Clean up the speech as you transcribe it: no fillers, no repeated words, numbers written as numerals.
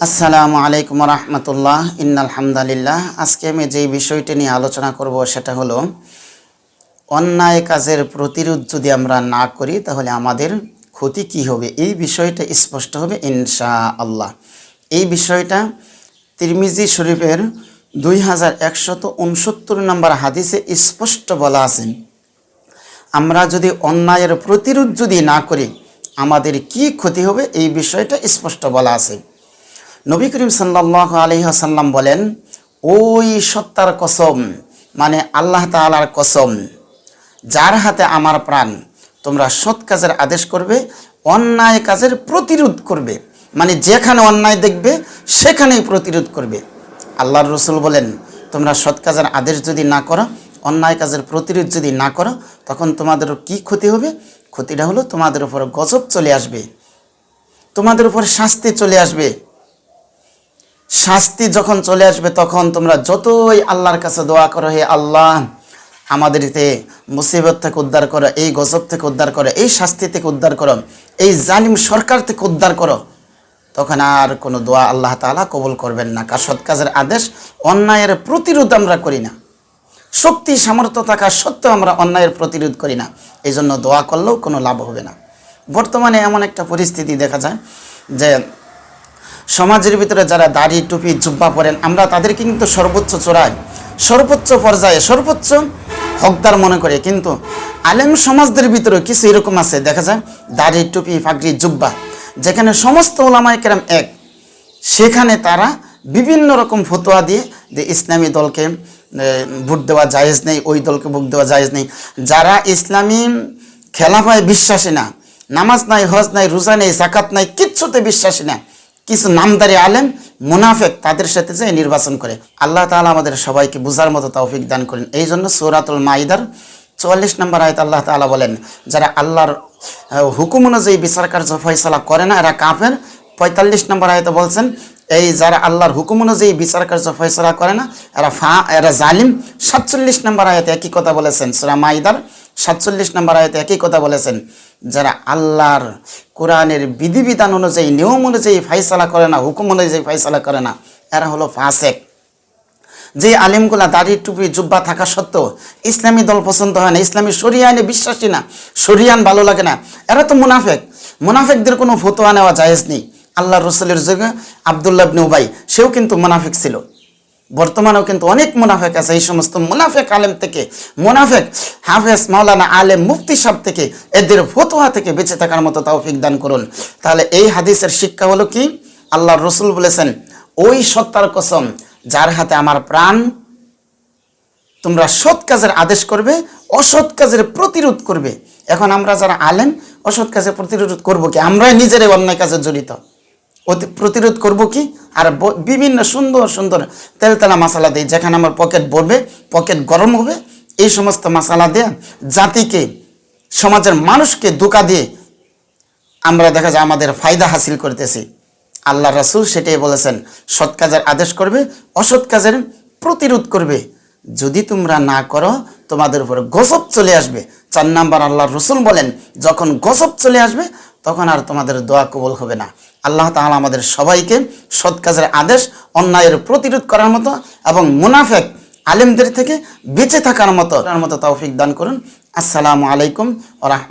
আসসালামু আলাইকুম রহমতুল্লাহ। ইন্নাল হামদুলিল্লাহ। আজকে আমি যেই বিষয়টি নিয়ে আলোচনা করব সেটা হলো অন্যায় কাজের প্রতিরোধ যদি আমরা না করি তাহলে আমাদের ক্ষতি কি হবে, এই বিষয়টা স্পষ্ট হবে ইনশাআল্লাহ। এই বিষয়টা তিরমিজি শরীফের 2169 নম্বর হাদিসে স্পষ্ট বলা আছে। আমরা যদি অন্যায়ের প্রতিরোধ যদি না করি আমাদের কি ক্ষতি হবে এই বিষয়টা স্পষ্ট বলা আছে। নবী করিম সাল্লাল্লাহু আলাইহি ওয়াসাল্লাম বলেন, ওই সত্তার কসম, মানে আল্লাহ তাআলার কসম, যার হাতে আমার প্রাণ, তোমরা সৎ কাজের আদেশ করবে, অন্যায় কাজের প্রতিরোধ করবে, মানে যেখানে অন্যায় দেখবে সেখানেই প্রতিরোধ করবে। আল্লাহর রসুল বলেন, তোমরা সৎ কাজের আদেশ যদি না করো, অন্যায় কাজের প্রতিরোধ যদি না করো, তখন তোমাদের কি ক্ষতি হবে? ক্ষতিটা হলো তোমাদের উপর গজব চলে আসবে, তোমাদের উপর শাস্তি চলে আসবে। শাস্তি যখন চলে আসবে তখন তোমরা যতই আল্লাহর কাছে দোয়া করো, হে আল্লাহ আমাদেরকে মুসিবত থেকে উদ্ধার করো, এই গজব থেকে উদ্ধার করো, এই শাস্তি থেকে উদ্ধার করো, এই জালিম সরকার থেকে উদ্ধার করো, তখন আর কোনো দোয়া আল্লাহ তাআলা কবুল করবেন না। কার সৎ কাজের আদেশ, অন্যায়ের প্রতিরোধ আমরা করি না। শক্তি সামর্থ্য থাকা সত্ত্বেও আমরা অন্যায়ের প্রতিরোধ করি না, এই জন্য দোয়া করলেও কোনো লাভ হবে না। বর্তমানে এমন একটা পরিস্থিতি দেখা যায় যে সমাজের ভিতরে যারা দাড়ি টুপি জুব্বা পরেন, আমরা তাদেরকে কিন্তু সর্বোচ্চ চূড়ায়, সর্বোচ্চ পর্যায়ে, সর্বোচ্চ হকদার মনে করে, কিন্তু আলেম সমাজদের ভিতরে কিছু এরকম আছে, দেখা যায় দাড়ি টুপি পাগড়ি জুব্বা, যেখানে সমস্ত ওলামায়ে কেরাম এক, সেখানে তারা বিভিন্ন রকম ফতোয়া দিয়ে যে ইসলামী দলকে ভোট দেওয়া জায়েজ নেই, ওই দলকে ভোট দেওয়া জায়েজ নেই। যারা ইসলামী খেলাফায় বিশ্বাসী না, নামাজ নাই, হজ নাই, রোজা নেই, যাকাত নাই, কিচ্ছুতে বিশ্বাসী না, কিছু নামদারি আলেম মুনাফেক তাদের সাথে যে নির্বাচন করে। আল্লাহ তাআলা আমাদের সবাইকে বুঝার মতো তৌফিক দান করেন। এই জন্য সূরাতুল মাইদার 44 নম্বর আয়াত আল্লাহ তাআলা বলেন, যারা আল্লাহর হুকুম অনুযায়ী বিচার কার্য ফয়সালা করে না এরা কাফের। 45 নম্বর আয়াতে বলছেন, এই যারা আল্লাহর হুকুম অনুযায়ী বিচার কার্য ফয়সালা করে না এরা জালিম। 47 নম্বর আয়াতে একই কথা বলেছেন, সূরা মাইদার 47 নম্বর আয়াতে একই কথা বলেছেন, যারা আল্লাহর কোরআনের বিধিবিধান অনুযায়ী, নিয়ম অনুযায়ী ফয়সালা করে না, হুকুম অনুযায়ী ফয়সালা করে না, এরা হলো ফাসেক। যে আলেমগুলা দাড়ি টুপি জুব্বা থাকা সত্ত্বেও ইসলামী দল পছন্দ হয় না, ইসলামী শরিয়া আইনে বিশ্বাসী না, শরিয়ান ভালো লাগে না, এরা তো মুনাফেক। মুনাফেকদের কোনো ফতোয়া নেওয়া জায়েজ নেই। আল্লাহর রসুলের যুগে আব্দুল্লাহ ইবনে উবাই, সেও কিন্তু মুনাফেক ছিল। বর্তমানেও কিন্তু অনেক মুনাফেক আছে। এই সমস্ত মুনাফেক আলেম থেকে, মুনাফেক হাফেজ মাওলানা আলেম মুফতি সাহেব থেকে, এদের ফতোয়া থেকে বেঁচে থাকার মতো তৌফিক দান করুন। তাহলে এই হাদিসের শিক্ষা হলো কি? আল্লাহর রসুল বলেছেন, ওই সত্তার কসম, যার হাতে আমার প্রাণ, তোমরা সৎ কাজের আদেশ করবে, অসৎ কাজের প্রতিরোধ করবে। এখন আমরা যারা আলেম অসৎ কাজের প্রতিরোধ করব কি? আমরাই নিজেরাই অন্যায় কাজে জড়িত, প্রতিরোধ করব কি? আর বিভিন্ন সুন্দর সুন্দর তেলতেলা মশলা দিই, যেখানে আমার পকেট ভরবে, পকেট গরম হবে, এই সমস্ত মশলা দিয়ে জাতিকে, সমাজের মানুষকে ধোঁকা দিয়ে আমরা দেখা যায় আমাদের ফায়দা হাসিল করতেছি। আল্লাহ রাসূল সেটাই বলেছেন, সৎ কাজের আদেশ করবে, অসৎ কাজের প্রতিরোধ করবে। যদি তোমরা না করো তোমাদের উপর গজব চলে আসবে। 4 নাম্বার আল্লাহর রাসূল বলেন, যখন গজব চলে আসবে তখন আর তোমাদের দোয়া কবুল হবে না। আল্লাহ তাআলা আমাদের সবাইকে সৎ কাজের আদেশ, অন্যায়ের প্রতিরোধ করার মতো এবং মুনাফেক আলেমদের থেকে বেঁচে থাকার মতো তৌফিক দান করুন। আসসালামু আলাইকুম ওয়া রাহমাতুল্লাহ।